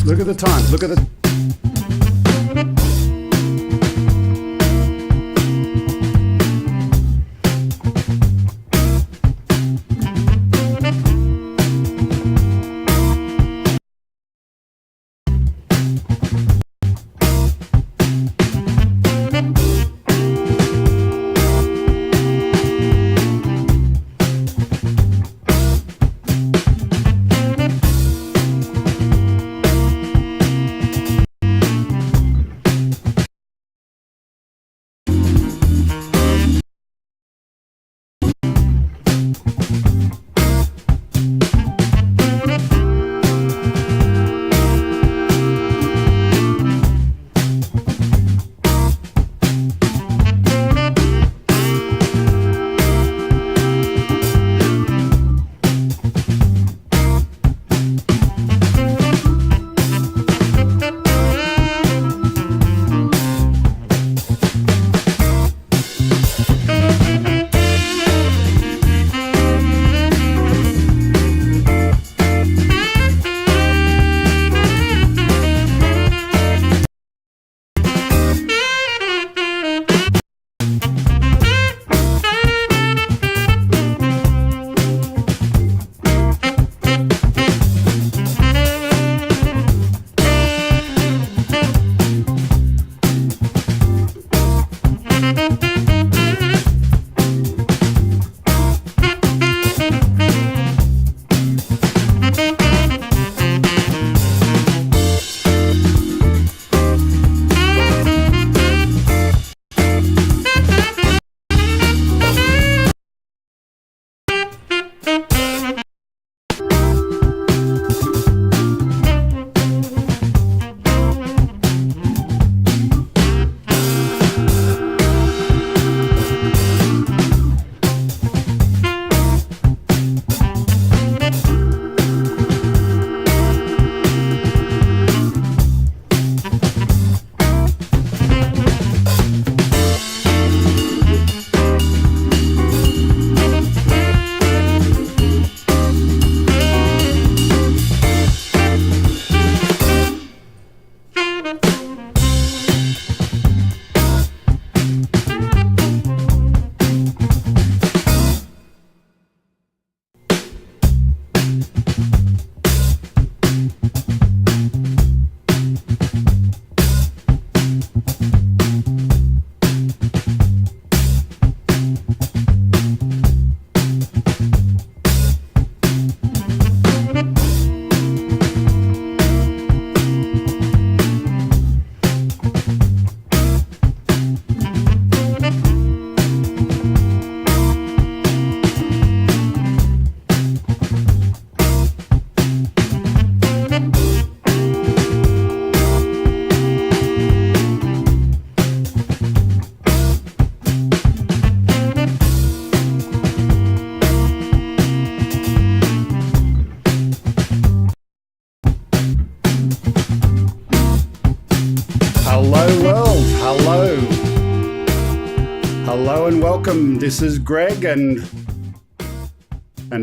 Look at the time. Look at the... Hello and welcome. This is Greg and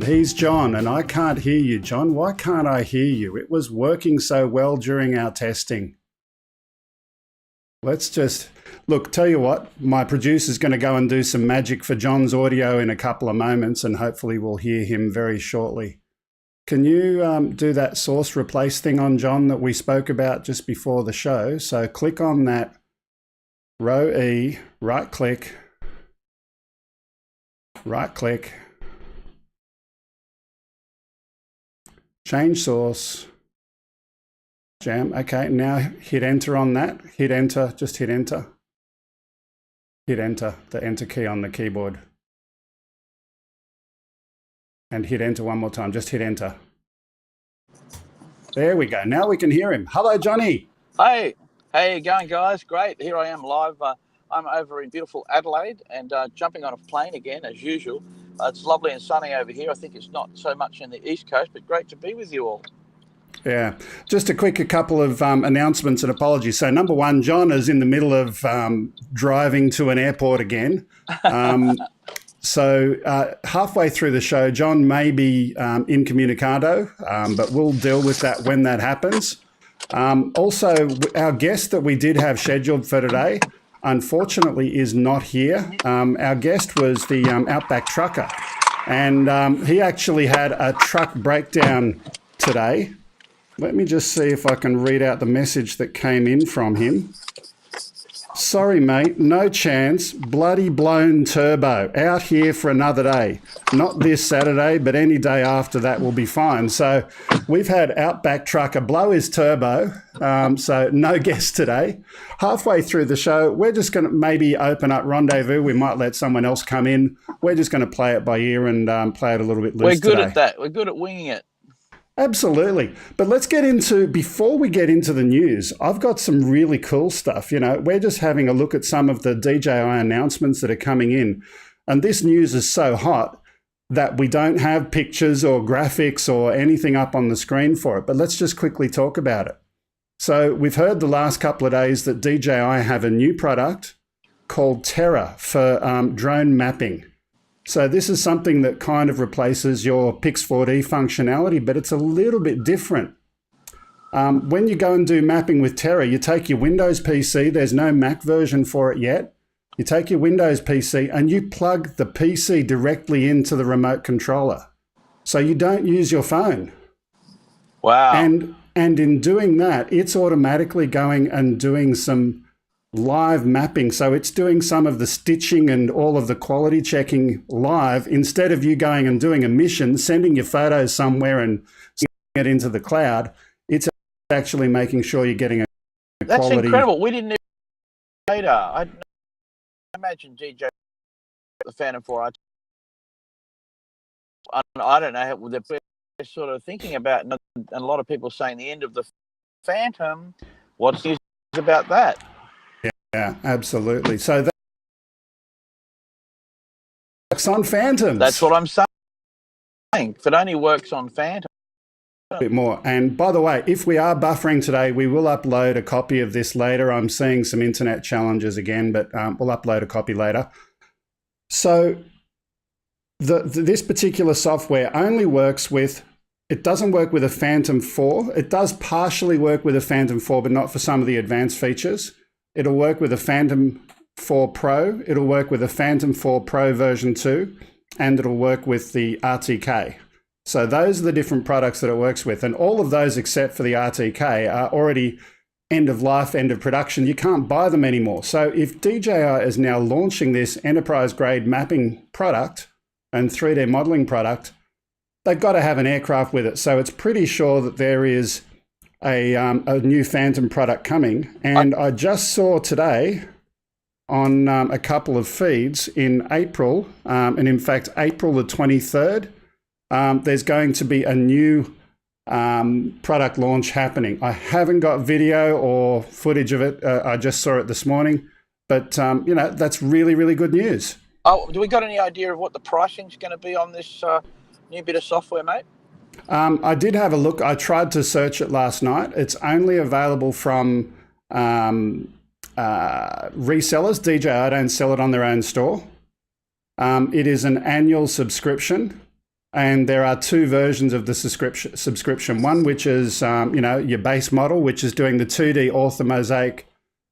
he's John, and I can't hear you, John. Why can't I hear you? It was working so well during our testing. Let's just look, tell you what, my producer's going to go and do some magic for John's audio in a couple of moments, and hopefully we'll hear him very shortly. Can you do that source replace thing on John that we spoke about just before the show? So click on that row E, right click, change source, jam. Okay, now hit enter on that. Hit enter, just hit enter. Hit enter, the enter key on the keyboard. And hit enter one more time, just hit enter. There we go, now we can hear him. Hello, Johnny. Hey, how you going, guys? Great, here I am live. I'm over in beautiful Adelaide and jumping on a plane again, as usual. It's lovely and sunny over here. I think it's not so much in the East Coast, but great to be with you all. Yeah, just a couple of announcements and apologies. So number one, John is in the middle of driving to an airport again. So halfway through the show, John may be incommunicado, but we'll deal with that when that happens. Also, our guest that we did have scheduled for today, unfortunately, is not here. Our guest was the Outback Trucker, and he actually had a truck breakdown today. Let me just see if I can read out the message that came in from him. Sorry, mate, no chance. Bloody blown turbo. Out here for another day. Not this Saturday, but any day after that will be fine. So we've had Outback Trucker blow his turbo. So no guest today. Halfway through the show, we're just going to maybe open up Rendezvous. We might let someone else come in. We're just going to play it by ear and play it a little bit loose. We're good today. at that. We're good at winging it. Absolutely. But let's get into, before we get into the news, I've got some really cool stuff. You know, we're just having a look at some of the DJI announcements that are coming in. And this news is so hot that we don't have pictures or graphics or anything up on the screen for it. But let's just quickly talk about it. So we've heard the last couple of days that DJI have a new product called Terra for drone mapping. So this is something that kind of replaces your Pix4D functionality, but it's a little bit different. When you go and do mapping with Terra, you take your Windows PC. There's no Mac version for it yet. You take your Windows PC and you plug the PC directly into the remote controller. So you don't use your phone. Wow. And in doing that, it's automatically going and doing some live mapping. So it's doing some of the stitching and all of the quality checking live instead of you going and doing a mission, sending your photos somewhere and sending it into the cloud. It's actually making sure you're getting a quality. That's incredible. We didn't even data. I imagine DJ the Phantom 4. I don't know how they're sort of thinking about, and a lot of people saying the end of the Phantom. What's news about that? Yeah, absolutely. So that works on Phantoms. That's what I'm saying. If it only works on Phantom. A bit more. And by the way, if we are buffering today, we will upload a copy of this later. I'm seeing some internet challenges again, but we'll upload a copy later. So this particular software only works with, it doesn't work with a Phantom 4. It does partially work with a Phantom 4, but not for some of the advanced features. It'll work with a Phantom 4 Pro. It'll work with a Phantom 4 Pro version 2, and it'll work with the RTK. So those are the different products that it works with. And all of those, except for the RTK, are already end of life, end of production. You can't buy them anymore. So if DJI is now launching this enterprise-grade mapping product and 3D modeling product, they've got to have an aircraft with it. So it's pretty sure that there is a new Phantom product coming. And I just saw today on a couple of feeds in April, and in fact, April the 23rd, there's going to be a new product launch happening. I haven't got video or footage of it. I just saw it this morning, but you know, that's really, really good news. Oh, do we got any idea of what the pricing's going to be on this new bit of software, mate? I did have a look. I tried to search it last night. It's only available from resellers. DJI don't sell it on their own store. It is an annual subscription, and there are two versions of the subscription. One which is you know, your base model, which is doing the 2D orthomosaic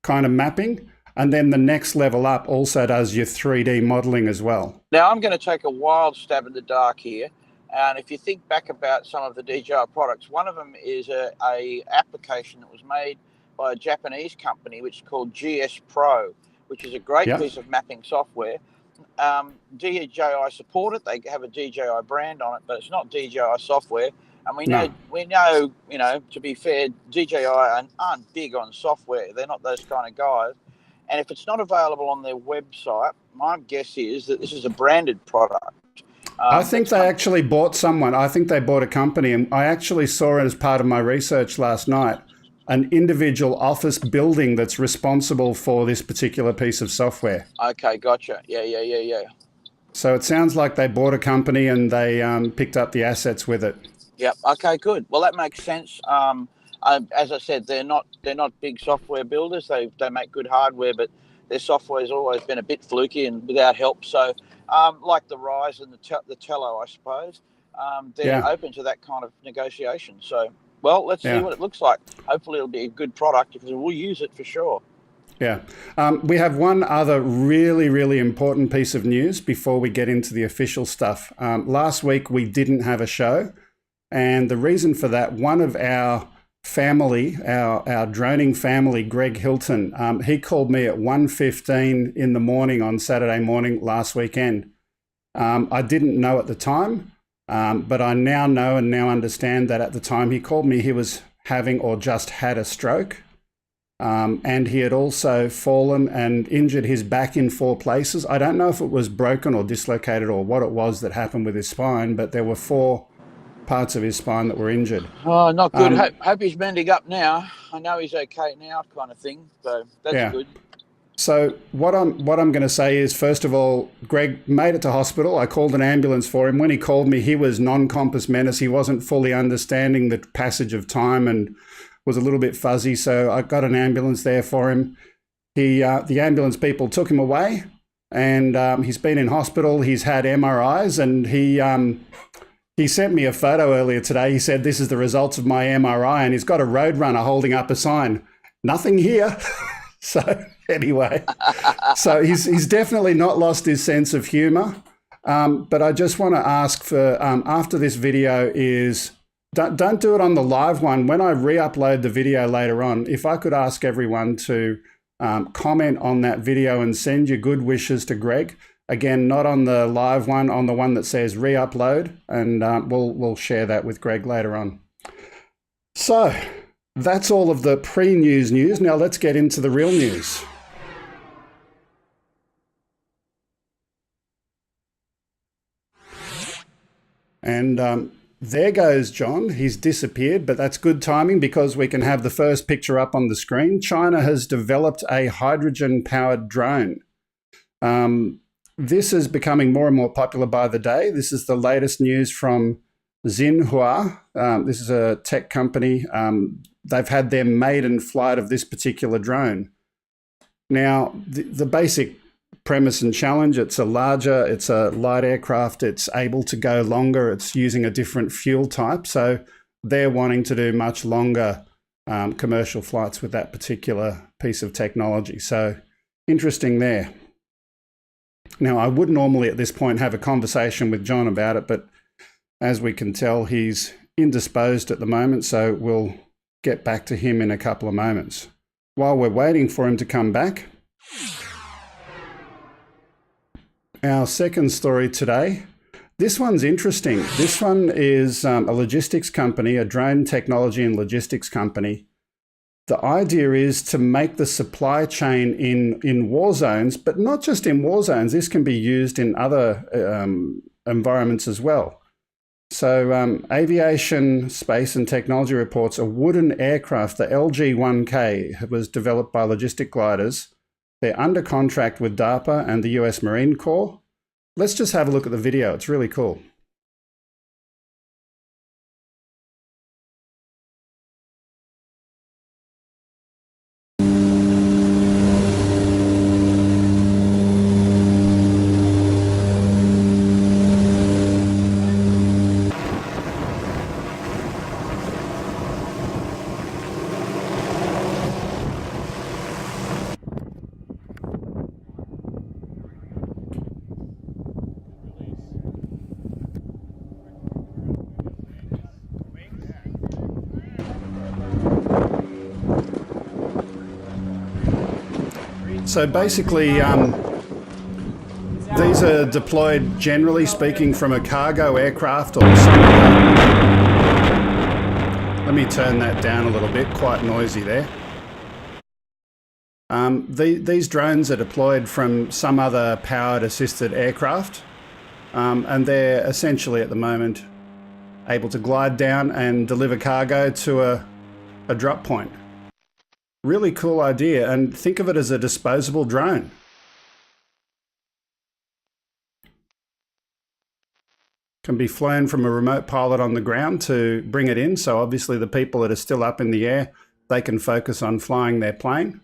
kind of mapping, and then the next level up also does your 3D modeling as well. Now I'm going to take a wild stab in the dark here. And if you think back about some of the DJI products, one of them is a application that was made by a Japanese company, which is called GS Pro, which is a great piece of mapping software. DJI support it. They have a DJI brand on it, but it's not DJI software. And we know, you know, to be fair, DJI aren't big on software. They're not those kind of guys. And if it's not available on their website, my guess is that this is a branded product. I think they actually bought someone. I think they bought a company, and I actually saw it as part of my research last night, an individual office building that's responsible for this particular piece of software. Okay, gotcha. Yeah. So it sounds like they bought a company and they picked up the assets with it. Yep. Okay, good. Well, that makes sense. As I said, they're not big software builders. They make good hardware, but their software has always been a bit fluky and without help. So, like the Rise and the Tello, I suppose, they're open to that kind of negotiation. So Well, let's see Yeah. what it looks like. Hopefully it'll be a good product because we'll use it for sure. Yeah. We have one other really, really important piece of news before we get into the official stuff. Last week we didn't have a show, and the reason for that, one of our family, our droning family, Greg Hilton, he called me at 1:15 in the morning on Saturday morning last weekend. I didn't know at the time, but I now know and now understand that at the time he called me, he was having or just had a stroke. And he had also fallen and injured his back in 4 places. I don't know if it was broken or dislocated or what it was that happened with his spine, but there were 4 parts of his spine that were injured. Oh, not good. Hope he's mending up now. I know he's okay now, kind of thing. So that's good. So what I'm going to say is, first of all, Greg made it to hospital. I called an ambulance for him. When he called me, he was non-compos mentis. He wasn't fully understanding the passage of time and was a little bit fuzzy. So I got an ambulance there for him. The ambulance people took him away, and he's been in hospital. He's had MRIs, and he sent me a photo earlier today. He said, "This is the results of my MRI," and he's got a roadrunner holding up a sign, "Nothing here." So anyway, so he's definitely not lost his sense of humor. But I just want to ask for, after this video is, don't do it on the live one. When I re-upload the video later on, if I could ask everyone to comment on that video and send your good wishes to Greg. Again, not on the live one, on the one that says re-upload, and we'll share that with Greg later on. So that's all of the pre-news news. Now let's get into the real news. And there goes John. He's disappeared, but that's good timing because we can have the first picture up on the screen. China has developed a hydrogen-powered drone. This is becoming more and more popular by the day. This is the latest news from Xinhua. This is a tech company. They've had their maiden flight of this particular drone. Now, the basic premise and challenge, it's a light aircraft. It's able to go longer. It's using a different fuel type. So they're wanting to do much longer commercial flights with that particular piece of technology. So interesting there. Now, I would normally at this point have a conversation with John about it, but as we can tell, he's indisposed at the moment, so we'll get back to him in a couple of moments. While we're waiting for him to come back, our second story today, this one's interesting. This one is a logistics company, a drone technology and logistics company. The idea is to make the supply chain in war zones, but not just in war zones. This can be used in other environments as well. So Aviation, Space and Technology reports a wooden aircraft, the LG-1K, was developed by Logistic Gliders. They're under contract with DARPA and the US Marine Corps. Let's just have a look at the video. It's really cool. So basically, these are deployed, generally speaking, from a cargo aircraft or some other. Let me turn that down a little bit, quite noisy there. These drones are deployed from some other powered assisted aircraft, and they're essentially at the moment able to glide down and deliver cargo to a drop point. Really cool idea, and think of it as a disposable drone. Can be flown from a remote pilot on the ground to bring it in, so obviously the people that are still up in the air, they can focus on flying their plane,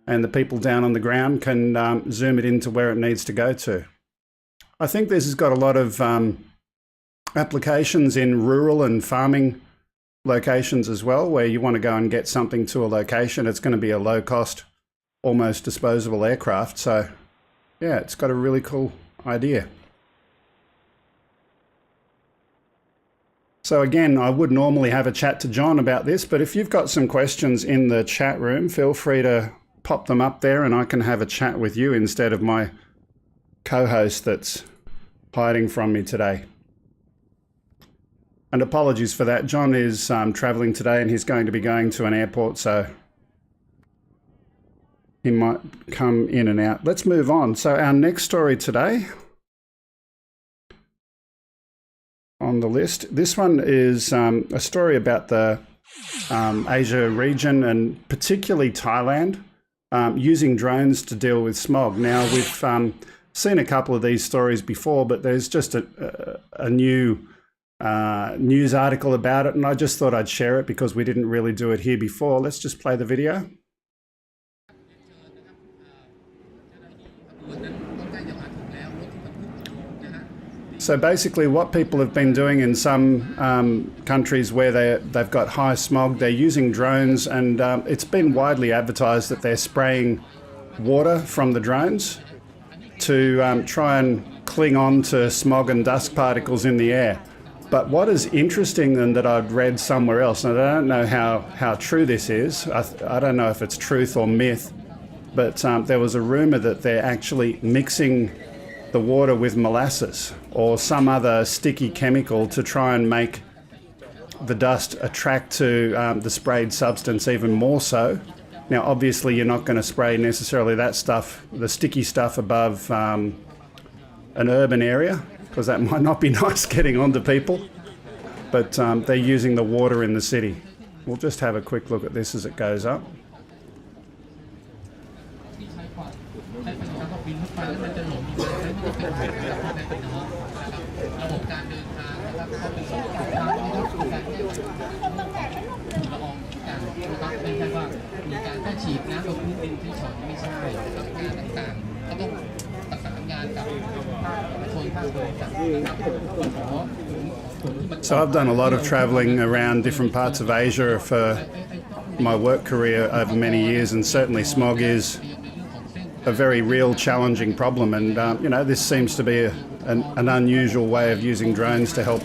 and the people down on the ground can zoom it into where it needs to go to. I think this has got a lot of applications in rural and farming locations as well, where you want to go and get something to a location. It's going to be a low cost, almost disposable aircraft. So yeah, it's got a really cool idea. So again, I would normally have a chat to John about this, but if you've got some questions in the chat room, feel free to pop them up there and I can have a chat with you instead of my co-host that's hiding from me today. And apologies for that. John is traveling today and he's going to be going to an airport, so he might come in and out. Let's move on. So our next story today on the list, this one is a story about the Asia region and particularly Thailand, using drones to deal with smog. Now, we've seen a couple of these stories before, but there's just a new news article about it, and I just thought I'd share it because we didn't really do it here before. Let's just play the video. So basically what people have been doing in some countries where they've got high smog, they're using drones, and it's been widely advertised that they're spraying water from the drones to try and cling on to smog and dust particles in the air. But what is interesting, and that I'd read somewhere else, and I don't know how true this is, I don't know if it's truth or myth, but there was a rumour that they're actually mixing the water with molasses or some other sticky chemical to try and make the dust attract to the sprayed substance even more so. Now, obviously, you're not going to spray necessarily that stuff, the sticky stuff, above an urban area, because that might not be nice getting onto people. But they're using the water in the city. We'll just have a quick look at this as it goes up. So I've done a lot of travelling around different parts of Asia for my work career over many years, and certainly smog is a very real challenging problem, and you know, this seems to be an unusual way of using drones to help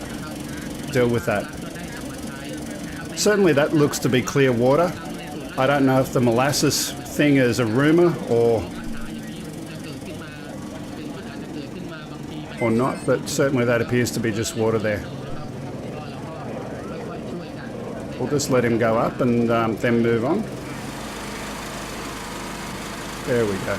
deal with that. Certainly that looks to be clear water. I don't know if the molasses thing is a rumour or not, but certainly that appears to be just water there. We'll just let him go up and then move on. There we go.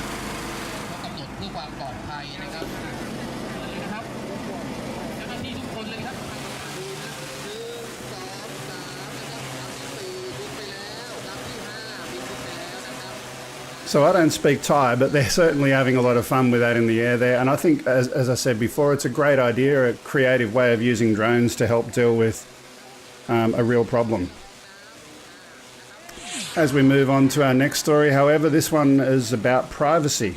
So I don't speak Thai, but they're certainly having a lot of fun with that in the air there. And I think, as I said before, it's a great idea, a creative way of using drones to help deal with a real problem. As we move on to our next story, however, this one is about privacy.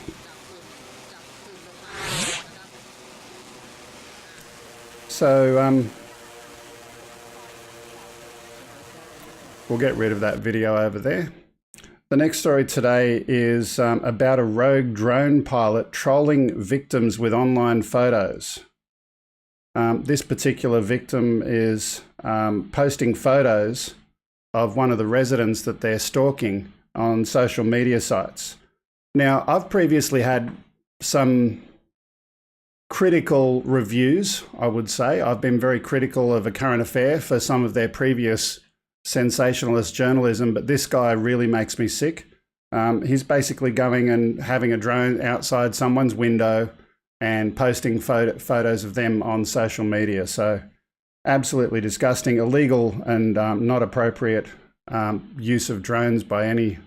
So we'll get rid of that video over there. The next story today is about a rogue drone pilot trolling victims with online photos. This particular victim is posting photos of one of the residents that they're stalking on social media sites. Now, I've previously had some critical reviews, I would say. I've been very critical of A Current Affair for some of their previous sensationalist journalism, but this guy really makes me sick. He's basically going and having a drone outside someone's window and posting photos of them on social media. So absolutely disgusting, illegal, and not appropriate use of drones by any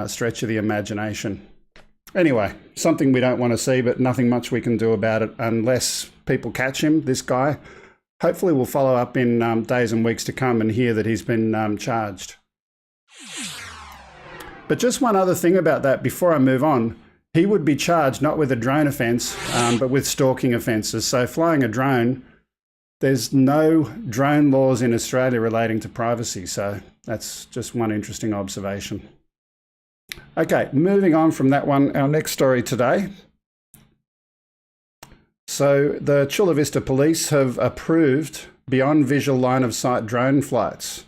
stretch of the imagination. Anyway, something we don't want to see, but nothing much we can do about it unless people catch him, this guy. Hopefully we'll follow up in days and weeks to come and hear that he's been charged. But just one other thing about that before I move on. He would be charged not with a drone offence, but with stalking offences. So flying a drone there's no drone laws in Australia relating to privacy. So that's just one interesting observation. Okay, moving on from that one, our next story today. So the Chula Vista Police have approved beyond visual line of sight drone flights.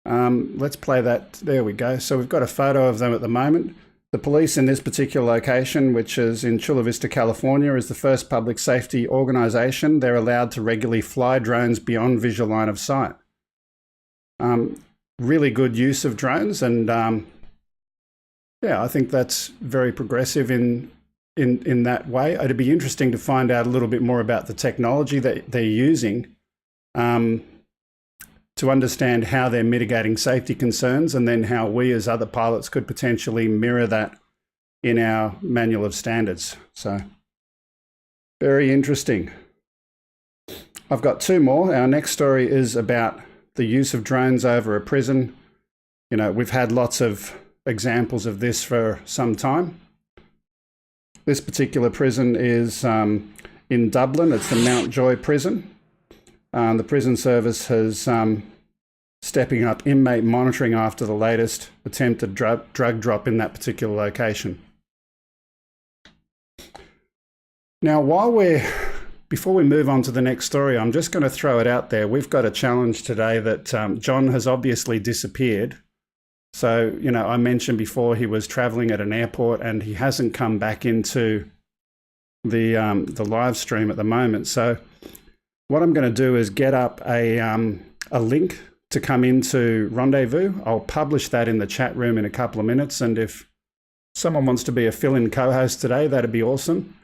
Let's play that. There we go. So we've got a photo of them at the moment. The police in this particular location, which is in Chula Vista, California, is the first public safety organisation. They're allowed to regularly fly drones beyond visual line of sight. Really good use of drones, and yeah, I think that's very progressive in that way. It'd be interesting to find out a little bit more about the technology that they're using to understand how they're mitigating safety concerns, and then how we as other pilots could potentially mirror that in our manual of standards. So very interesting. I've got two more. Our next story is about the use of drones over a prison. You know, we've had lots of examples of this for some time. This particular prison is in Dublin. It's the Mountjoy prison. The prison service has stepping up inmate monitoring after the latest attempted drug drop in that particular location. Now, before we move on to the next story, I'm just going to throw it out there. We've got a challenge today that John has obviously disappeared. So, you know, I mentioned before he was traveling at an airport and he hasn't come back into the live stream at the moment. So what I'm going to do is get up a link to come into Rendezvous. I'll publish that in the chat room in a couple of minutes. And if someone wants to be a fill-in co-host today, that'd be awesome.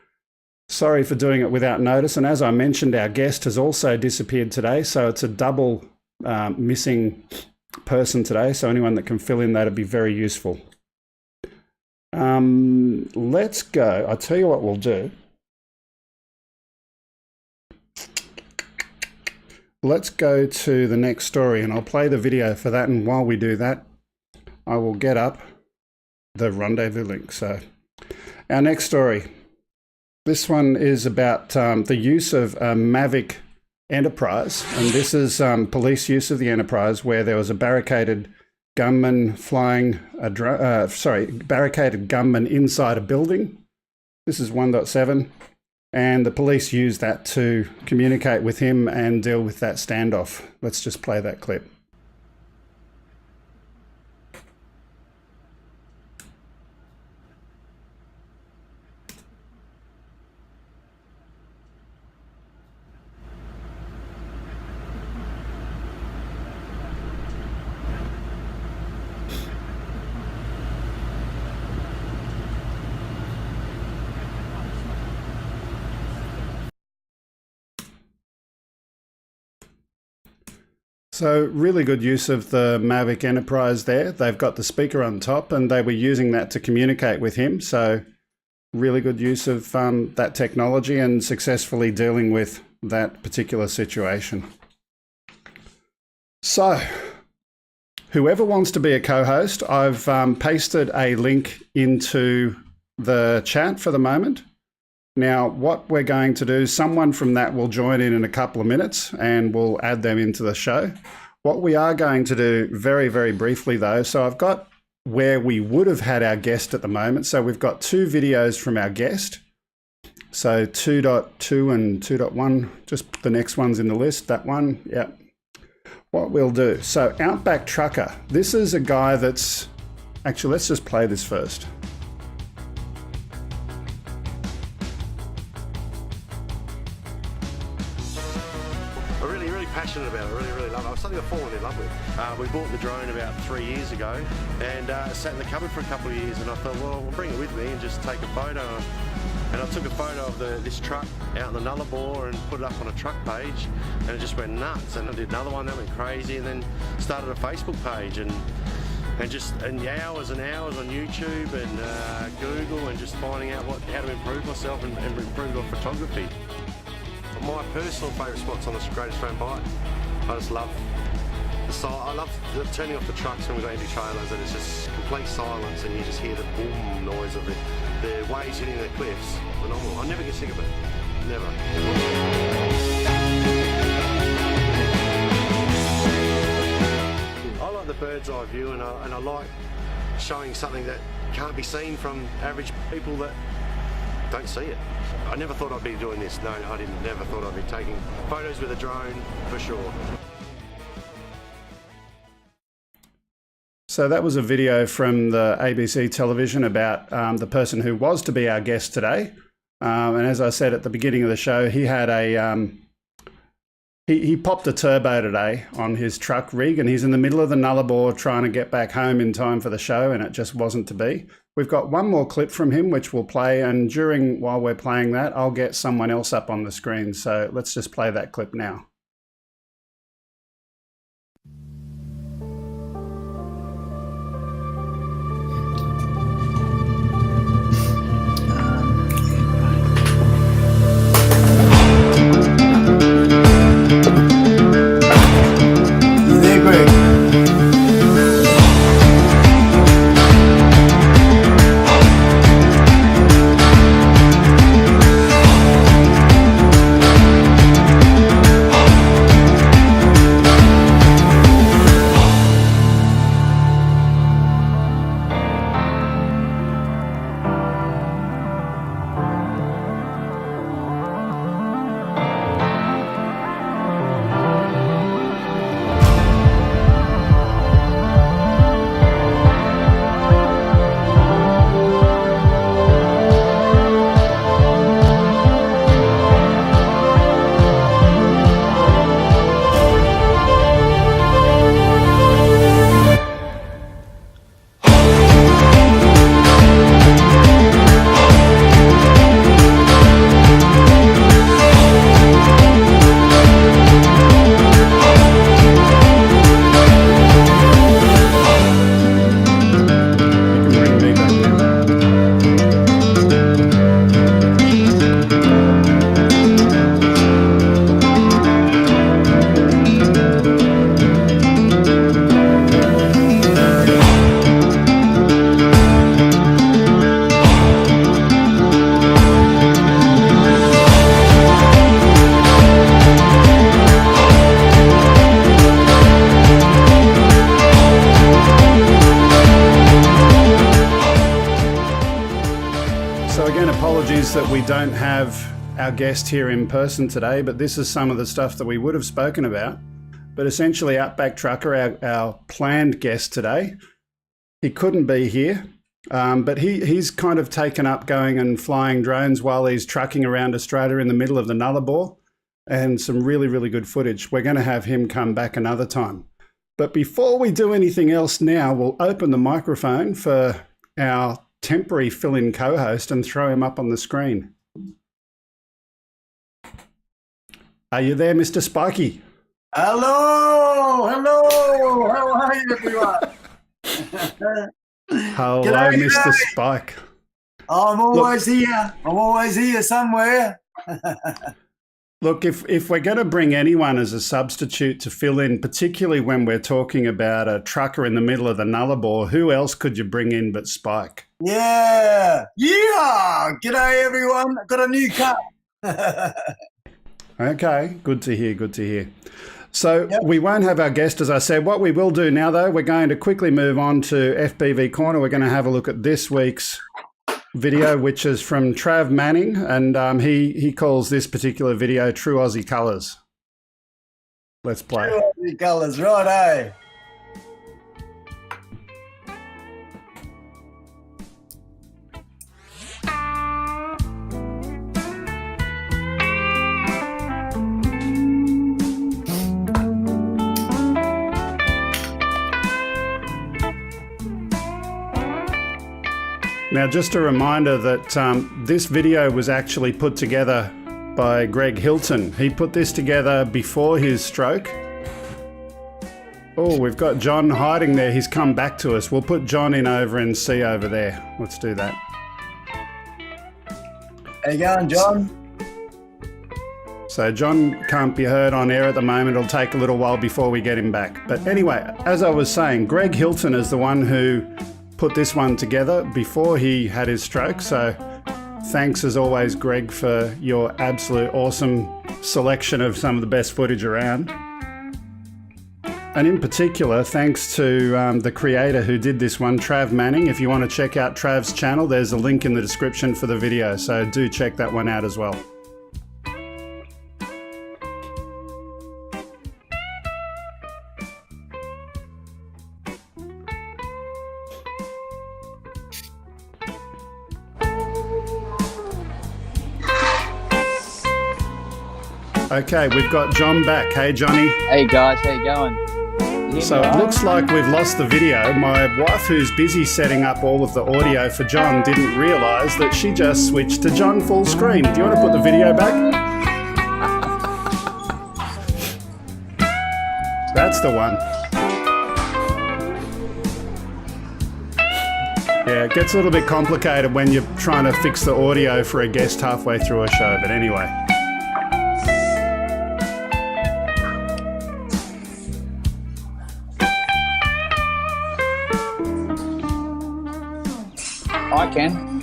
Sorry for doing it without notice. And as I mentioned, our guest has also disappeared today. So it's a double missing person today. So anyone that can fill in, that'd be very useful. Let's go. I'll tell you what we'll do. Let's go to the next story, and I'll play the video for that. And while we do that, I will get up the Rendezvous link. So our next story, this one is about the use of a Mavic Enterprise. And this is police use of the Enterprise, where there was a barricaded gunman barricaded gunman inside a building. This is 1.7. And the police used that to communicate with him and deal with that standoff. Let's just play that clip. So really good use of the Mavic Enterprise there. They've got the speaker on top and they were using that to communicate with him. So really good use of that technology and successfully dealing with that particular situation. So whoever wants to be a co-host, I've pasted a link into the chat for the moment. Now, what we're going to do, someone from that will join in a couple of minutes and we'll add them into the show. What we are going to do very, very briefly though, so I've got where we would have had our guest at the moment. So we've got two videos from our guest. So 2.2 and 2.1, just the next one's in the list, that one, yep. What we'll do, so Outback Trucker, this is a guy that's, actually let's just play this first. Passionate about it, really love it. It was something I've fallen in love with. We bought the drone about 3 years ago and sat in the cupboard for a couple of years, and I thought, well, I'll bring it with me and just take a photo. And I took a photo of this truck out in the Nullarbor and put it up on a truck page, and it just went nuts. And I did another one that went crazy, and then started a Facebook page and hours and hours on YouTube and Google, and just finding out how to improve myself and improve my photography. My personal favourite spots on the Great Australian Bike, I just love the silence. I love turning off the trucks when we go into trailers, and it's just complete silence, and you just hear the boom noise of the waves hitting the cliffs. Phenomenal. I never get sick of it. Never. like the bird's eye view, and I like showing something that can't be seen from average people that don't see it. I never thought I'd be doing this. No, I didn't. Never thought I'd be taking photos with a drone, for sure. So that was a video from the ABC television about the person who was to be our guest today. And as I said at the beginning of the show, he had he popped a turbo today on his truck rig, and he's in the middle of the Nullarbor trying to get back home in time for the show, and it just wasn't to be. We've got one more clip from him, which we'll play, and while we're playing that, I'll get someone else up on the screen. So let's just play that clip now. That we don't have our guest here in person today, but this is some of the stuff that we would have spoken about. But essentially, Outback Trucker, our planned guest today, he couldn't be here, but he's kind of taken up going and flying drones while he's trucking around Australia in the middle of the Nullarbor, and some really, really good footage. We're going to have him come back another time. But before we do anything else now, we'll open the microphone for our temporary fill-in co-host and throw him up on the screen. Are you there, Mr. Spiky? Hello, how are you, everyone? Hello, G'day, Mr. g'day. Spike. I'm always here somewhere. Look, if we're going to bring anyone as a substitute to fill in, particularly when we're talking about a trucker in the middle of the Nullarbor, who else could you bring in but Spike? Yeah. G'day, everyone. I've got a new car. Okay, good to hear. So we won't have our guest, as I said. What we will do now, though, we're going to quickly move on to FPV Korner. We're going to have a look at this week's video, which is from Trav Manning, and he calls this particular video True Aussie Colours. Let's play. True Aussie colours, right, eh? Now, just a reminder that this video was actually put together by Greg Hilton. He put this together before his stroke. Oh, we've got John hiding there. He's come back to us. We'll put John in over in C over there. Let's do that. How you going, John? So John can't be heard on air at the moment. It'll take a little while before we get him back. But anyway, as I was saying, Greg Hilton is the one who put this one together before he had his stroke. So thanks as always, Greg, for your absolute awesome selection of some of the best footage around. And in particular, thanks to the creator who did this one, Trav Manning. If you want to check out Trav's channel, there's a link in the description for the video, so do check that one out as well. Okay, we've got John back. Hey, Johnny. Hey guys, how you going? So it looks like we've lost the video. My wife, who's busy setting up all of the audio for John, didn't realise that she just switched to John full screen. Do you want to put the video back? That's the one. Yeah, it gets a little bit complicated when you're trying to fix the audio for a guest halfway through a show, but anyway. I can.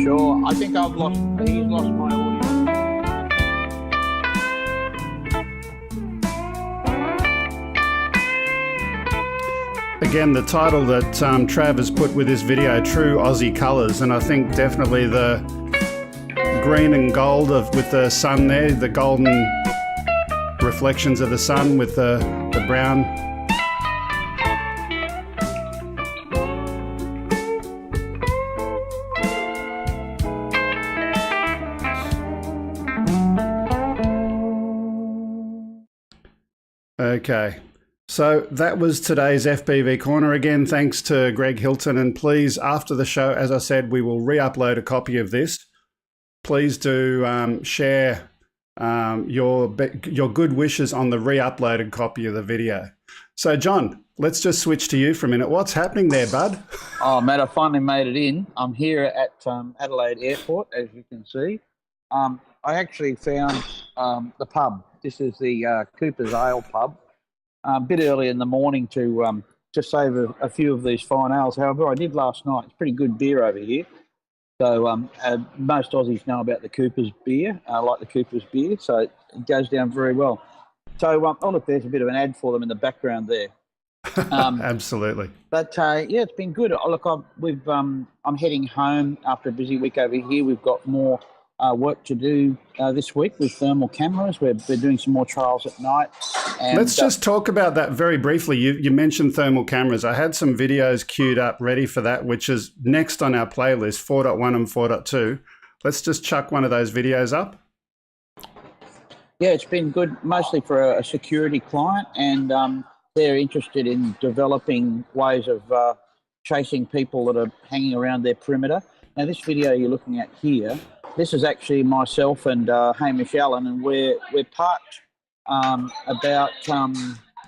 Sure. I think he's lost my audio. Again, the title that Trav has put with this video, True Aussie Colours, and I think definitely the green and gold with the sun there, the golden reflections of the sun with the brown. Okay. So that was today's FPV Korner. Again, thanks to Greg Hilton. And please, after the show, as I said, we will re-upload a copy of this. Please do share your good wishes on the re-uploaded copy of the video. So, John, let's just switch to you for a minute. What's happening there, bud? Oh, Matt, I finally made it in. I'm here at Adelaide Airport, as you can see. I actually found the pub. This is the Cooper's Ale pub. A bit early in the morning to save a few of these fine ales. However, I did last night. It's pretty good beer over here. So most Aussies know about the Cooper's beer. I like the Cooper's beer, so it goes down very well. So, oh look, there's a bit of an ad for them in the background there. Absolutely. But yeah, it's been good. Oh, look, I'm heading home after a busy week over here. We've got more work to do this week with thermal cameras. We're doing some more trials at night. And let's just talk about that very briefly. You mentioned thermal cameras. I had some videos queued up ready for that, which is next on our playlist, 4.1 and 4.2. Let's just chuck one of those videos up. Yeah, it's been good, mostly for a security client, and they're interested in developing ways of chasing people that are hanging around their perimeter. Now, this video you're looking at here, this is actually myself and Hamish Allen, and we're parked about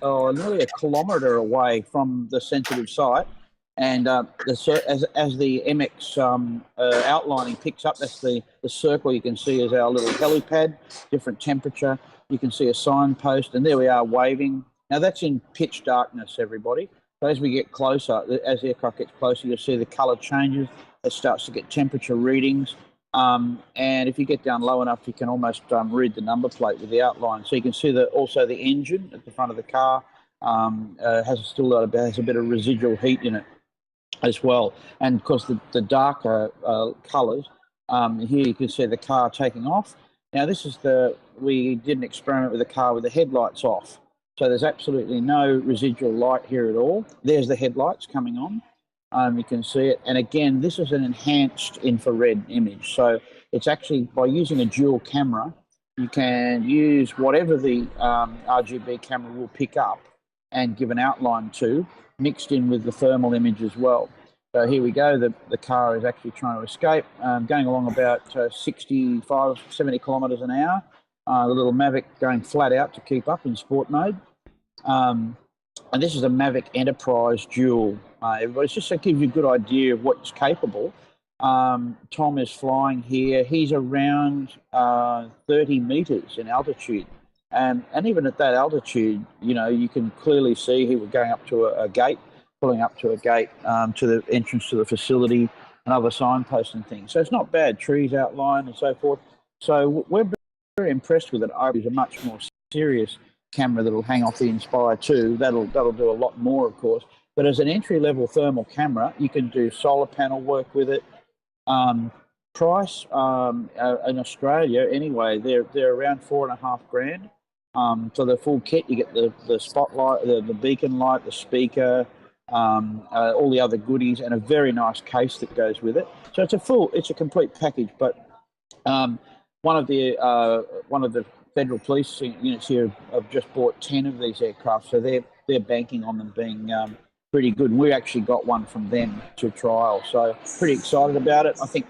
nearly a kilometre away from the sensitive site. And as the MX outlining picks up, that's the circle you can see is our little helipad, different temperature. You can see a signpost, and there we are waving. Now, that's in pitch darkness, everybody. So as we get closer, as the aircraft gets closer, you'll see the colour changes. It starts to get temperature readings. And if you get down low enough, you can almost read the number plate with the outline. So you can see also the engine at the front of the car has a bit of residual heat in it as well. And of course, the darker colours, here you can see the car taking off. Now, we did an experiment with the car with the headlights off. So there's absolutely no residual light here at all. There's the headlights coming on. You can see it. And again, this is an enhanced infrared image. So it's actually, by using a dual camera, you can use whatever the RGB camera will pick up and give an outline to, mixed in with the thermal image as well. So here we go. The car is actually trying to escape, going along about 65, 70 kilometres an hour. The little Mavic going flat out to keep up in sport mode. And this is a Mavic Enterprise Dual. Everybody, just to give you a good idea of what's capable. Tom is flying here. He's around 30 meters in altitude. And even at that altitude, you can clearly see he was going up to a gate, pulling up to a gate to the entrance to the facility, and other signposts and things. So it's not bad, trees outlined and so forth. So we're very impressed with it. It's a much more serious camera that'll hang off the Inspire 2. That'll do a lot more, of course. But as an entry-level thermal camera, you can do solar panel work with it. Price in Australia, anyway, they're around $4,500. For the full kit, you get the spotlight, the beacon light, the speaker, all the other goodies, and a very nice case that goes with it. So it's a complete package. But one of the federal police units here have just bought 10 of these aircraft, so they're banking on them being pretty good. And we actually got one from them to trial, so pretty excited about it. I think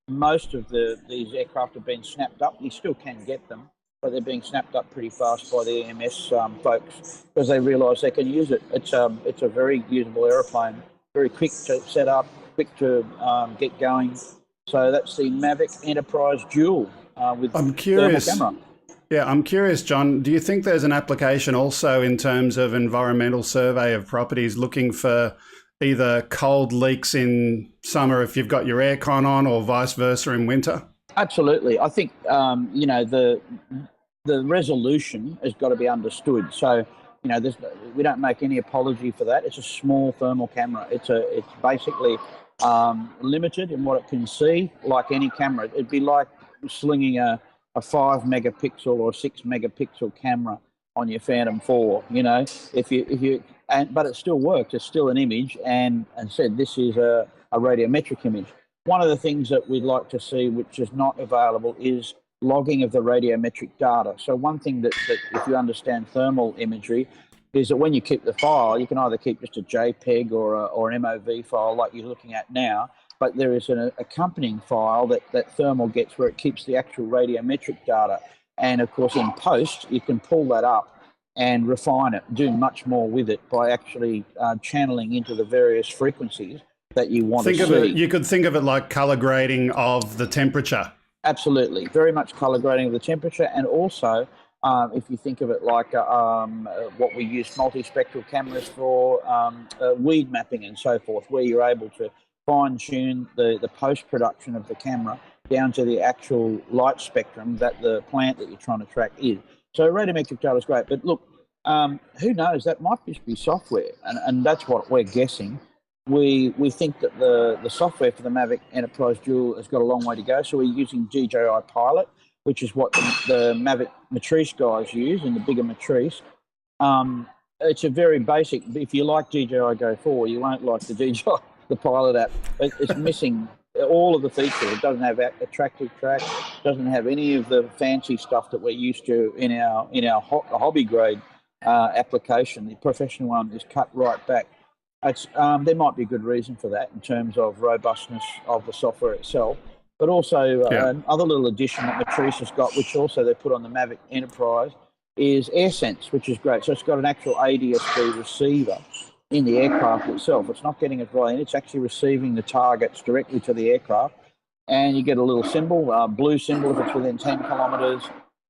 most of these aircraft have been snapped up. You still can get them, but they're being snapped up pretty fast by the EMS folks because they realise they can use it. It's a very usable aeroplane, very quick to set up, quick to get going. So that's the Mavic Enterprise Dual with I'm curious. thermal camera. Yeah, I'm curious, John. Do you think there's an application also in terms of environmental survey of properties, looking for either cold leaks in summer if you've got your aircon on, or vice versa in winter? Absolutely. I think the resolution has got to be understood. So we don't make any apology for that. It's a small thermal camera. It's basically limited in what it can see, like any camera. It'd be like slinging a 5 megapixel or 6 megapixel camera on your Phantom 4. But it still works. It's still an image, and said this is a radiometric image. One of the things that we'd like to see, which is not available, is logging of the radiometric data. So one thing that if you understand thermal imagery, is that when you keep the file, you can either keep just a JPEG or an MOV file like you're looking at now, but there is an accompanying file that thermal gets where it keeps the actual radiometric data. And of course, in post, you can pull that up and refine it, do much more with it by actually channeling into the various frequencies that you want to see. You could think of it like color grading of the temperature. Absolutely, very much color grading of the temperature, and also if you think of it like what we use multispectral cameras for, weed mapping and so forth, where you're able to fine-tune the post-production of the camera down to the actual light spectrum that the plant that you're trying to track is. So radiometric data is great, but look, who knows? That might just be software, and that's what we're guessing. We think that the software for the Mavic Enterprise Dual has got a long way to go, so we're using DJI Pilot, which is what the Mavic Matrice guys use, and the bigger Matrice. It's a very basic. If you like DJI Go 4, you won't like the Pilot app. It's missing all of the features. It doesn't have attractive track, doesn't have any of the fancy stuff that we're used to in our hobby grade application. The professional one is cut right back. There might be a good reason for that in terms of robustness of the software itself, but also another little addition that Matrice has got, which also they put on the Mavic Enterprise, is AirSense, which is great. So it's got an actual ADS-B receiver in the aircraft itself. It's not getting it right in, it's actually receiving the targets directly to the aircraft, and you get a little symbol, blue symbol if it's within 10 kilometres,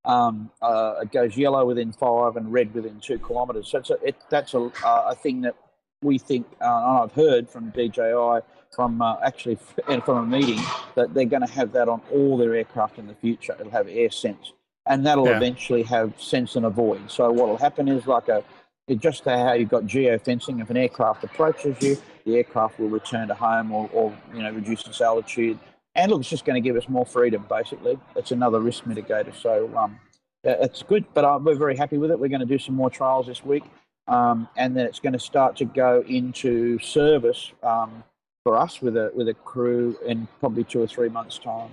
it goes yellow within 5 and red within 2 kilometres. So that's a thing that we think, and I've heard from DJI, from a meeting, that they're going to have that on all their aircraft in the future. It'll have AirSense, and that'll eventually have sense and avoid. So what will happen is just how you've got geofencing. If an aircraft approaches you, the aircraft will return to home or reduce its altitude. And look, it's just going to give us more freedom, basically. It's another risk mitigator. So it's good, but we're very happy with it. We're going to do some more trials this week. And then it's going to start to go into service for us with a crew in probably 2 or 3 months' time.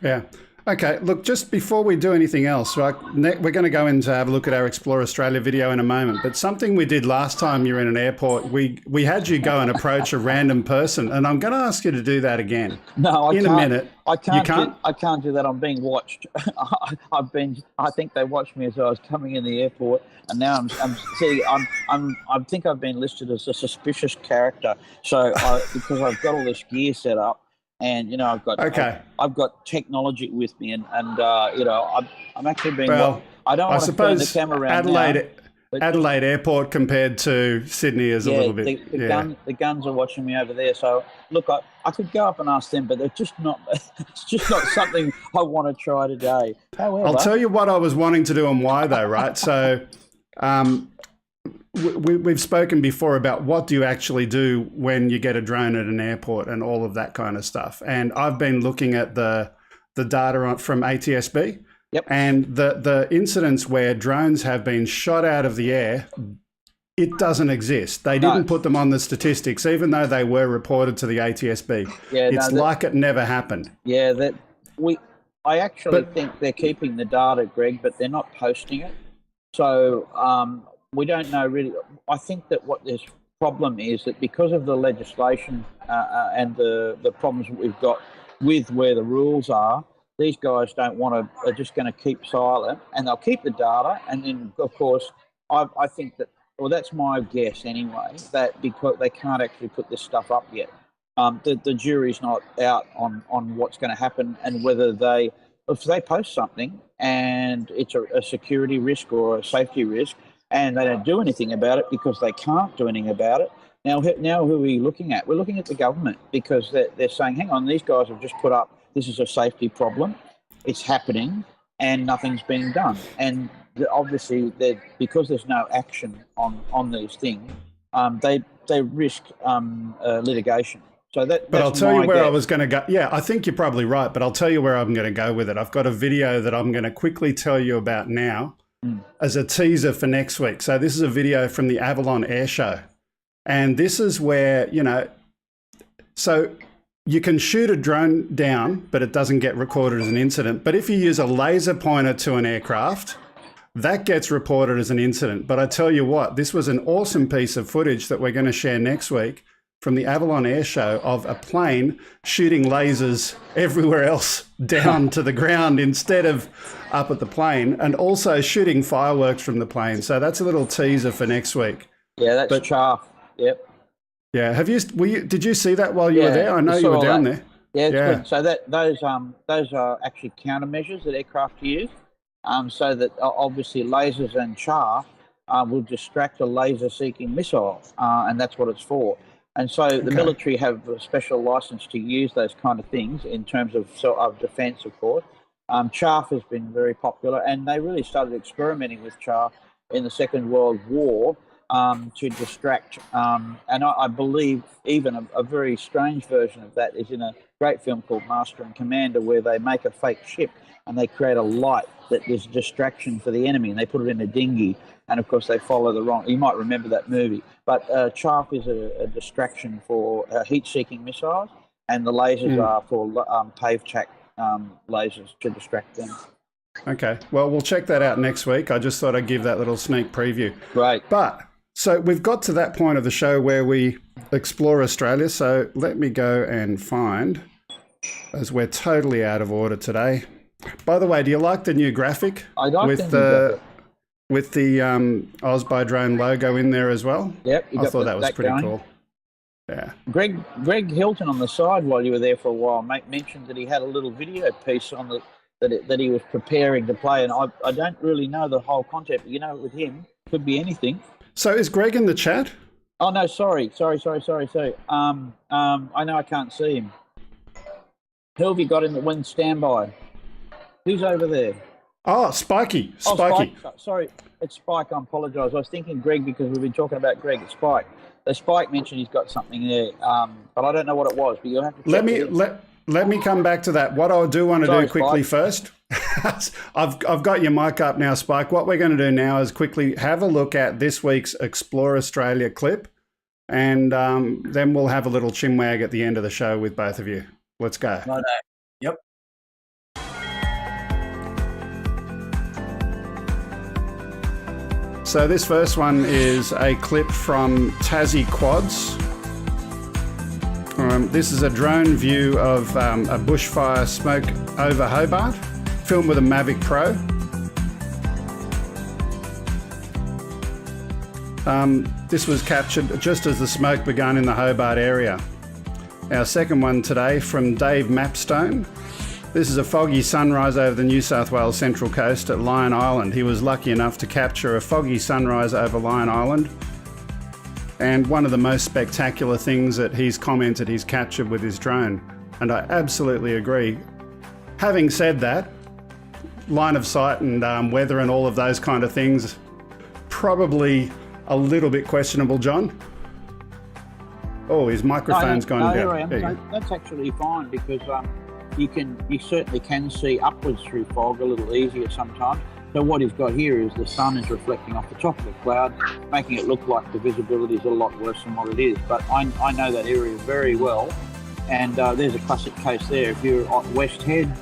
Yeah. Okay, look, just before we do anything else, right, we're going to go in to have a look at our Explore Australia video in a moment, but something we did last time you were in an airport, we had you go and approach a random person, and I'm going to ask you to do that again. No, I in can't. A minute. I can't. You can't? I can't do that. I'm being watched. I think they watched me as I was coming in the airport, and now I think I've been listed as a suspicious character. So because I've got all this gear set up. And I've got technology with me, and I'm actually being. Well, I don't want to turn the camera around. Adelaide Airport compared to Sydney is a little bit. The guns are watching me over there. So look, I could go up and ask them, but they're just not. It's just not something I want to try today. However, I'll tell you what I was wanting to do and why, though. Right, so. We've spoken before about what do you actually do when you get a drone at an airport and all of that kind of stuff. And I've been looking at the data from ATSB. Yep. And the incidents where drones have been shot out of the air, it doesn't exist. They didn't put them on the statistics, even though they were reported to the ATSB. Yeah, it's like it never happened. Yeah, I actually think they're keeping the data, Greg, but they're not posting it. So we don't know really. I think that what this problem is that because of the legislation and the problems that we've got with where the rules are, these guys don't want to. They're just going to keep silent, and they'll keep the data. And then, of course, I think that. Well, that's my guess anyway. That because they can't actually put this stuff up yet. The jury's not out on what's going to happen and whether if they post something and it's a security risk or a safety risk. And they don't do anything about it because they can't do anything about it. Now who are we looking at? We're looking at the government because they're saying, hang on, these guys have just put up, this is a safety problem, it's happening, and nothing's being done. And obviously, because there's no action on these things, they risk litigation. So but I'll tell you where I was going to go. Yeah, I think you're probably right, but I'll tell you where I'm going to go with it. I've got a video that I'm going to quickly tell you about now. As a teaser for next week. So this is a video from the Avalon Air Show. And this is where, so you can shoot a drone down, but it doesn't get recorded as an incident. But if you use a laser pointer to an aircraft, that gets reported as an incident. But I tell you what, this was an awesome piece of footage that we're going to share next week from the Avalon Air Show of a plane shooting lasers everywhere else down to the ground instead of up at the plane, and also shooting fireworks from the plane. So that's a little teaser for next week. Yeah, that's chaff. Yep. Yeah. Did you see that while you were there? I know you were down there. Yeah, it's good. So those are actually countermeasures that aircraft use. So that obviously lasers and chaff will distract a laser-seeking missile, and that's what it's for. And so the military have a special license to use those kind of things in terms of defence, of course. Chaff has been very popular, and they really started experimenting with chaff in the Second World War to distract. And I believe even a very strange version of that is in a great film called Master and Commander, where they make a fake ship and they create a light that is a distraction for the enemy, and they put it in a dinghy. And, of course, they follow the wrong... You might remember that movie. But chaff is a distraction for heat-seeking missiles, and the lasers are for pave-track lasers to distract them. Okay. Well, we'll check that out next week. I just thought I'd give that little sneak preview. Right. But, so we've got to that point of the show where we explore Australia. So let me go and find, as we're totally out of order today. By the way, do you like the new graphic? I like the with the Aussie drone logo in there as well? Yep. I thought that was pretty cool. Yeah. Greg Hilton on the side while you were there for a while mentioned that he had a little video piece on that he was preparing to play, and I don't really know the whole concept. But with him, could be anything. So is Greg in the chat? Oh no, sorry. I know I can't see him. Who have you got in the wind standby? Who's over there? Oh, Spiky. Oh, Spike. Sorry, it's Spike. I apologise. I was thinking Greg because we've been talking about Greg. It's Spike. So Spike mentioned he's got something there, but I don't know what it was. But you'll have to check let me come back to that. What I do want to do quickly first, I've got your mic up now, Spike. What we're going to do now is quickly have a look at this week's Explore Australia clip, and then we'll have a little chinwag at the end of the show with both of you. Let's go. Right. Yep. So this first one is a clip from Tassie Quads. This is a drone view of a bushfire smoke over Hobart, filmed with a Mavic Pro. This was captured just as the smoke began in the Hobart area. Our second one today from Dave Mapstone. This is a foggy sunrise over the New South Wales Central Coast at Lion Island. He was lucky enough to capture a foggy sunrise over Lion Island. And one of the most spectacular things that he's commented he's captured with his drone. And I absolutely agree. Having said that, line of sight and weather and all of those kind of things, probably a little bit questionable, John. Oh, his microphone's gone down. That's actually fine because you certainly can see upwards through fog a little easier sometimes. So what he's got here is the sun is reflecting off the top of the cloud, making it look like the visibility is a lot worse than what it is. But I know that area very well, and there's a classic case there. If you're at West Head,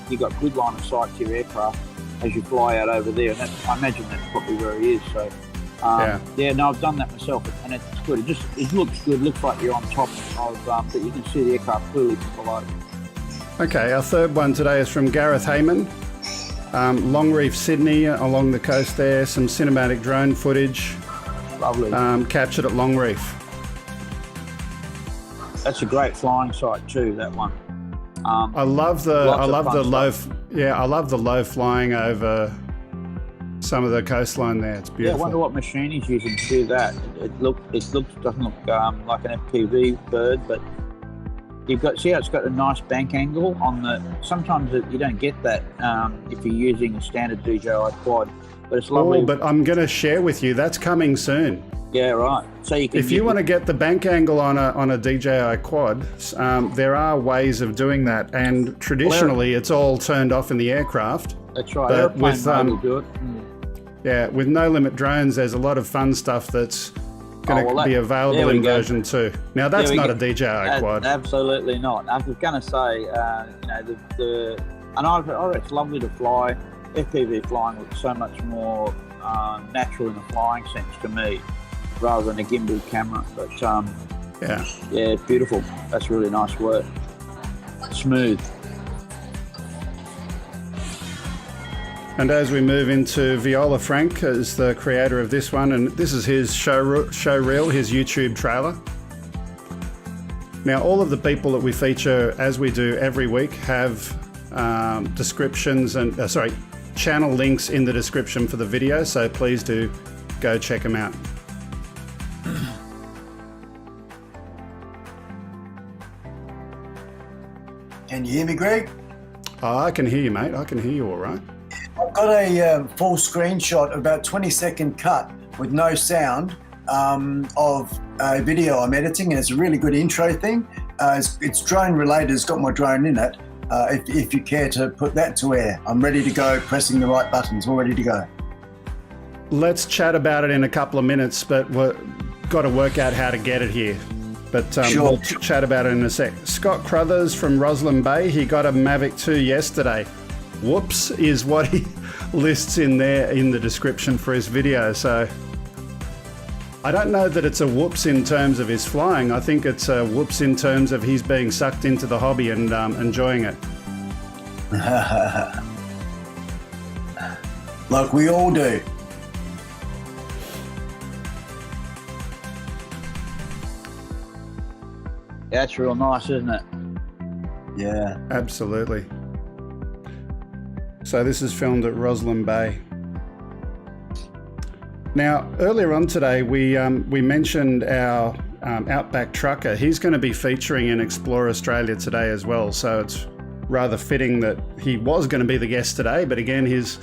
you've got good line of sight to your aircraft as you fly out over there, and I imagine that's probably where he is. So I've done that myself, and it's good. It looks good. Looks like you're on top of, but you can see the aircraft clearly from below. Okay, our third one today is from Gareth Heyman. Longreef, Sydney, along the coast there. Some cinematic drone footage. Lovely. Captured at Longreef. That's a great flying site too. That one. I love the low flying over some of the coastline there. It's beautiful. Yeah, I wonder what machine he's using to do that. It doesn't look like an FPV bird, but see how it's got a nice bank angle on the. Sometimes you don't get that if you're using a standard DJI quad, but it's lovely. Oh, but I'm going to share with you that's coming soon. Yeah, right. So if you want to get the bank angle on a DJI quad, there are ways of doing that, and traditionally it's all turned off in the aircraft. That's right. But with do it. with no limit drones, there's a lot of fun stuff that's going to be available in version 2. Now that's not a DJI quad. Absolutely not. I was going to say, it's lovely to fly. FPV flying looks so much more natural in a flying sense to me, rather than a gimbal camera. But it's beautiful. That's really nice work. Smooth. And as we move into Viola Frank is the creator of this one, and this is his show reel, his YouTube trailer. Now, all of the people that we feature, as we do every week, have descriptions and channel links in the description for the video, so please do go check them out. Can you hear me, Greg? Oh, I can hear you, mate. I can hear you all right. I've got a full screenshot, about 20-second cut with no sound of a video I'm editing, and it's a really good intro thing. It's drone related. It's got my drone in it. If you care to put that to air, I'm ready to go, pressing the right buttons, all ready to go. Let's chat about it in a couple of minutes, but we've got to work out how to get it here. But we'll chat about it in a sec. Scott Crothers from Roslyn Bay, he got a Mavic 2 yesterday. Whoops is what he lists in there in the description for his video. So I don't know that it's a whoops in terms of his flying. I think it's a whoops in terms of he's being sucked into the hobby and enjoying it. Like we all do. Yeah, it's real nice, isn't it? Yeah. Absolutely. So this is filmed at Roslyn Bay. Now, earlier on today, we mentioned our Outback Trucker. He's going to be featuring in Explore Australia today as well. So it's rather fitting that he was going to be the guest today, but again, his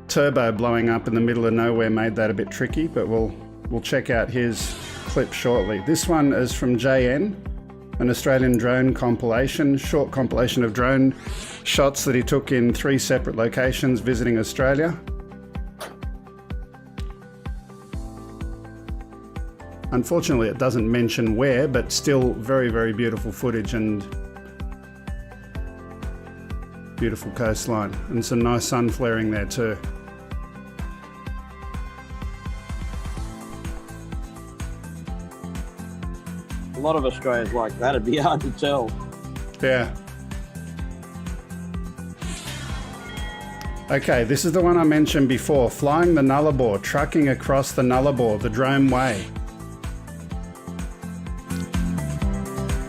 turbo blowing up in the middle of nowhere made that a bit tricky, but we'll check out his clip shortly. This one is from JN, an Australian drone compilation, short compilation of drone shots that he took in 3 separate locations visiting Australia. Unfortunately, it doesn't mention where, but still very, very beautiful footage and beautiful coastline, and some nice sun flaring there too. lot of Australia's like that. It'd be hard to tell. Yeah. Okay, this is the one I mentioned before. Flying the Nullarbor, trucking across the Nullarbor, the Drome Way.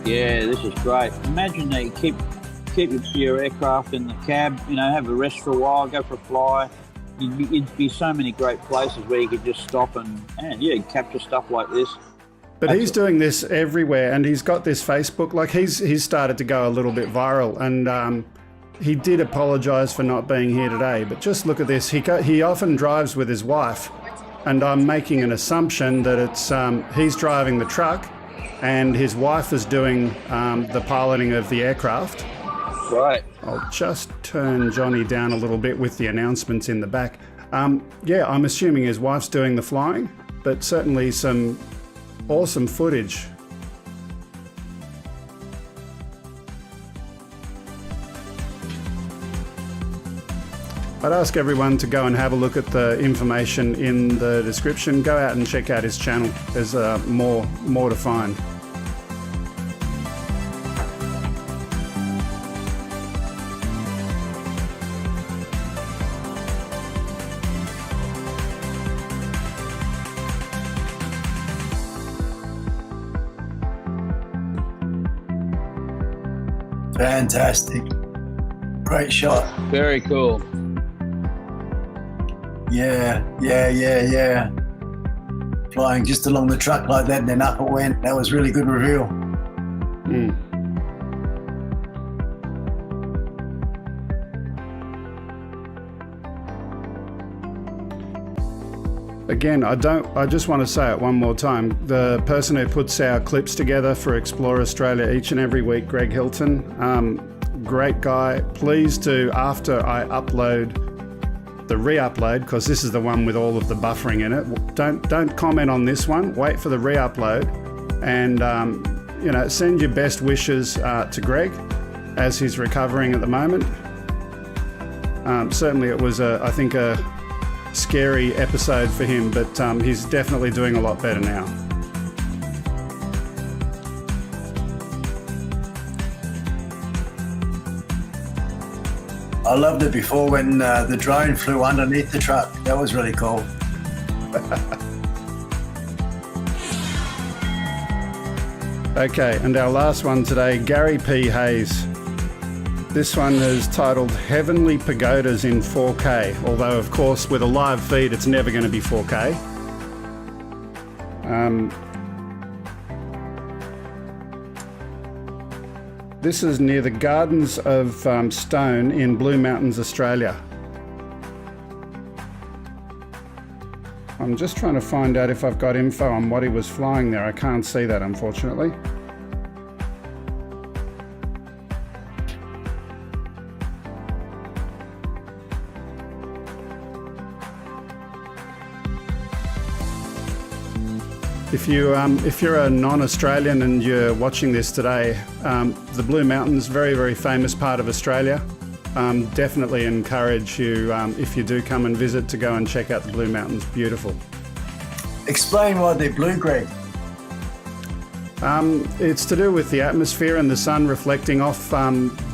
Yeah, this is great. Imagine that you keep your aircraft in the cab, you know, have a rest for a while, go for a fly. You'd be so many great places where you could just stop and yeah, capture stuff like this. But he's doing this everywhere, and he's got this Facebook, like he's started to go a little bit viral, and he did apologise for not being here today. But just look at this. He often drives with his wife, and I'm making an assumption that it's he's driving the truck, and his wife is doing the piloting of the aircraft. Right. I'll just turn Johnny down a little bit with the announcements in the back. Yeah, I'm assuming his wife's doing the flying, but certainly some awesome footage. I'd ask everyone to go and have a look at the information in the description. Go out and check out his channel. There's more to find. Fantastic. Great shot. Very cool. Yeah. Flying just along the truck like that and then up it went. That was really good reveal. Again, I just want to say it one more time. The person who puts our clips together for Explore Australia each and every week, Greg Hilton, great guy. Please do, after I upload the re-upload, because this is the one with all of the buffering in it, don't comment on this one. Wait for the re-upload, and you know, send your best wishes to Greg as he's recovering at the moment. Certainly, it was I think a scary episode for him, but he's definitely doing a lot better now. I loved it before when the drone flew underneath the truck. That was really cool. Okay, and our last one today, Gary P. Hayes. This one is titled Heavenly Pagodas in 4K, although of course with a live feed it's never going to be 4K. This is near the Gardens of Stone in Blue Mountains, Australia. I'm just trying to find out if I've got info on what he was flying there. I can't see that, unfortunately. If you're a non-Australian and you're watching this today, the Blue Mountains, very, very famous part of Australia. Definitely encourage you, if you do come and visit, to go and check out the Blue Mountains. Beautiful. Explain why they're blue, Greg. It's to do with the atmosphere and the sun reflecting off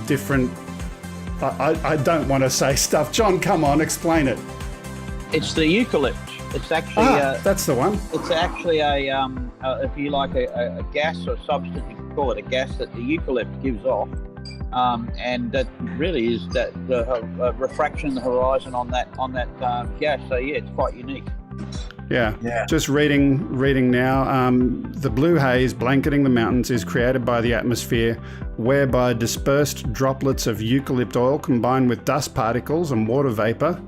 different... I don't want to say stuff. John, come on, explain it. It's the eucalypt. It's actually that's the one. It's actually if you like, a gas or substance. You can call it a gas that the eucalypt gives off, and that really is that the refraction, the horizon on that gas. So yeah, it's quite unique. Yeah. Just reading now. The blue haze blanketing the mountains is created by the atmosphere, whereby dispersed droplets of eucalypt oil combine with dust particles and water vapor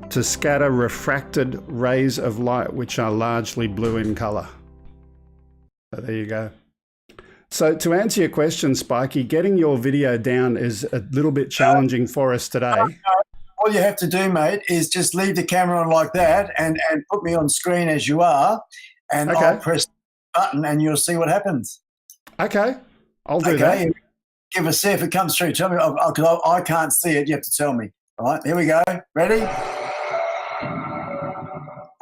to scatter refracted rays of light, which are largely blue in colour. So there you go. So to answer your question, Spiky, getting your video down is a little bit challenging for us today. All you have to do, mate, is just leave the camera on like that and put me on screen as you are, and Okay. I'll press the button and you'll see what happens. Okay, I'll do that. Give us, see if it comes through. Tell me, because I can't see it. You have to tell me. All right, here we go. Ready?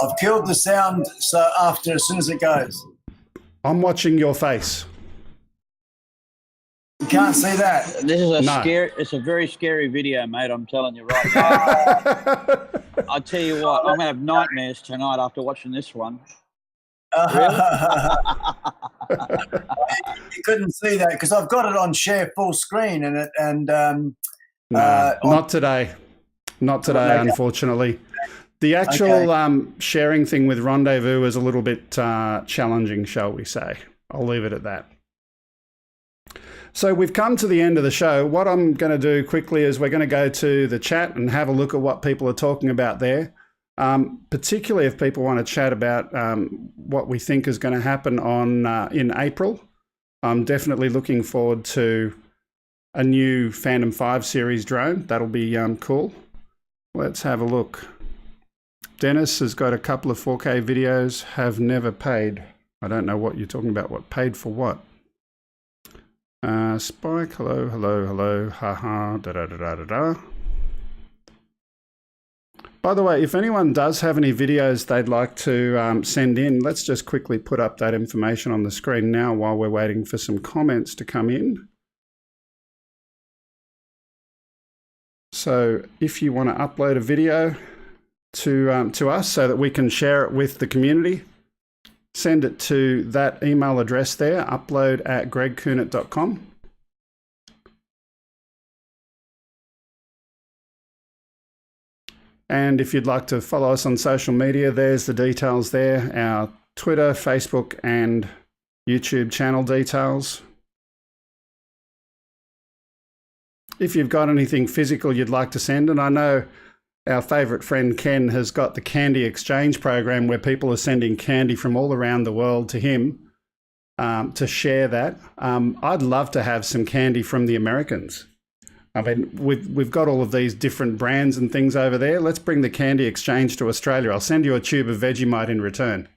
I've killed the sound, so as soon as it goes. I'm watching your face. can't see that. This is a No. scary. It's a very scary video, mate. I'm telling you right now. I tell you what, I'm gonna have nightmares tonight after watching this one. You couldn't see that because I've got it on share full screen No, not today. Not today, unfortunately. The actual sharing thing with Rendezvous is a little bit challenging, shall we say. I'll leave it at that. So we've come to the end of the show. What I'm going to do quickly is we're going to go to the chat and have a look at what people are talking about there. Particularly if people want to chat about what we think is going to happen on in April. I'm definitely looking forward to a new Phantom 5 series drone. That'll be cool. Let's have a look. Dennis has got a couple of 4K videos, have never paid. I don't know what you're talking about. What paid for what? Spike, hello, haha, da-da-da-da-da-da. By the way, if anyone does have any videos they'd like to send in, let's just quickly put up that information on the screen now while we're waiting for some comments to come in. So if you want to upload a video to us so that we can share it with the community, send it to that email address there, upload@gregkuhnert.com. And if you'd like to follow us on social media, there's the details there, our Twitter, Facebook, and YouTube channel details. If you've got anything physical you'd like to send, and I know our favourite friend Ken has got the candy exchange program where people are sending candy from all around the world to him to share that. I'd love to have some candy from the Americans. I mean, we've got all of these different brands and things over there. Let's bring the candy exchange to Australia. I'll send you a tube of Vegemite in return.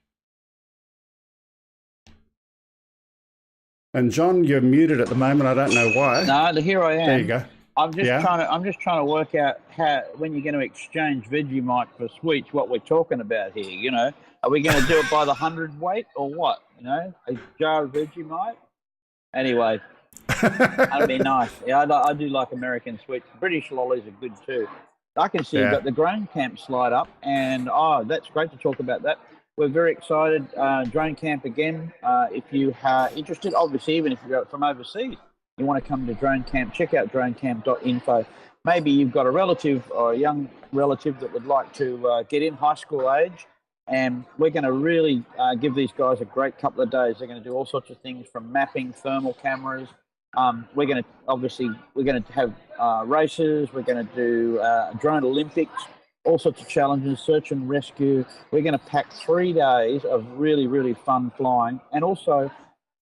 And John, you're muted at the moment. I don't know why. No, here I am. There you go. I'm just trying to work out how when you're going to exchange Vegemite for sweets. What we're talking about here, you know, are we going to do it by the 100 weight or what? You know, a jar of Vegemite. Anyway. That'd be nice. Yeah, I do like American sweets. British lollies are good too. I can see you've got the drone camp slide up, and that's great to talk about that. We're very excited. Drone camp again. If you are interested, obviously, even if you're from overseas, you want to come to drone camp, check out dronecamp.info. Maybe you've got a relative or a young relative that would like to get in high school age, and we're going to really give these guys a great couple of days. They're going to do all sorts of things from mapping, thermal cameras. We're going to have races. We're going to do drone Olympics, all sorts of challenges, search and rescue. We're going to pack 3 days of really, really fun flying. And also,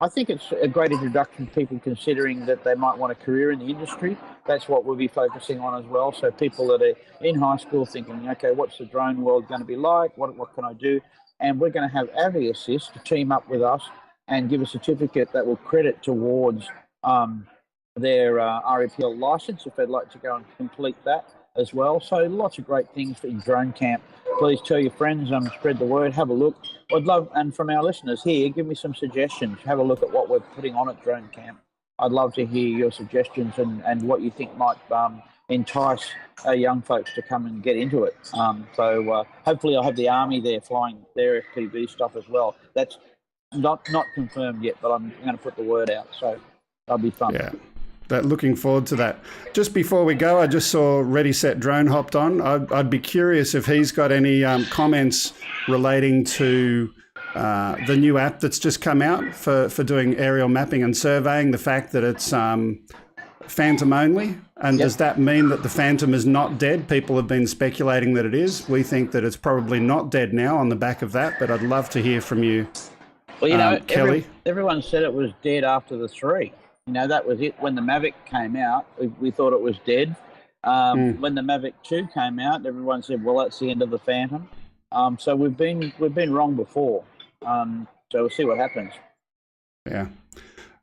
I think it's a great introduction to people considering that they might want a career in the industry. That's what we'll be focusing on as well. So people that are in high school thinking, okay, what's the drone world going to be like? What can I do? And we're going to have Avi Assist to team up with us and give a certificate that will credit towards their REPL license if they'd like to go and complete that as well. So lots of great things for drone camp. Please tell your friends, spread the word, have a look. I'd love, and from our listeners here, give me some suggestions. Have a look at what we're putting on at drone camp. I'd love to hear your suggestions and what you think might entice young folks to come and get into it. So hopefully I'll have the Army there flying their FPV stuff as well. That's not confirmed yet, but I'm going to put the word out. So that'll be fun. Yeah, looking forward to that. Just before we go, I just saw Ready Set Drone hopped on. I'd be curious if he's got any comments relating to the new app that's just come out for doing aerial mapping and surveying, the fact that it's Phantom only. And does that mean that the Phantom is not dead? People have been speculating that it is. We think that it's probably not dead now on the back of that, but I'd love to hear from you, well, you know, Kelly. Everyone said it was dead after the 3. You know, that was it. When the Mavic came out, we thought it was dead. When the Mavic 2 came out, everyone said, well, that's the end of the Phantom. So we've been wrong before. So we'll see what happens. Yeah.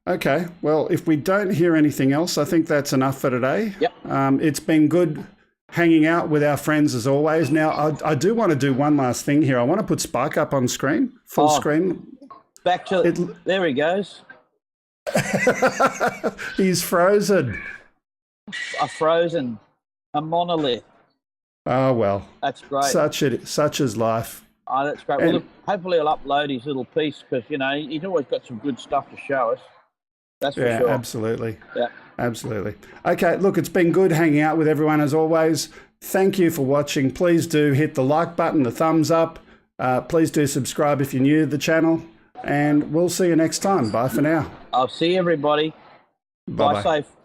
Okay. Well, if we don't hear anything else, I think that's enough for today. Yep. It's been good hanging out with our friends as always. Now, I do want to do one last thing here. I want to put Spike up on screen, full screen. Back to there he goes. He's frozen. A monolith. Oh, well. That's great. Such is life. Oh, that's great. Well, look, hopefully he'll upload his little piece because, you know, he's always got some good stuff to show us. That's for sure. Absolutely. Yeah. Absolutely. Okay, look, it's been good hanging out with everyone as always. Thank you for watching. Please do hit the like button, the thumbs up. Please do subscribe if you're new to the channel. And we'll see you next time. Bye for now. I'll see everybody. Bye-bye. Bye safe.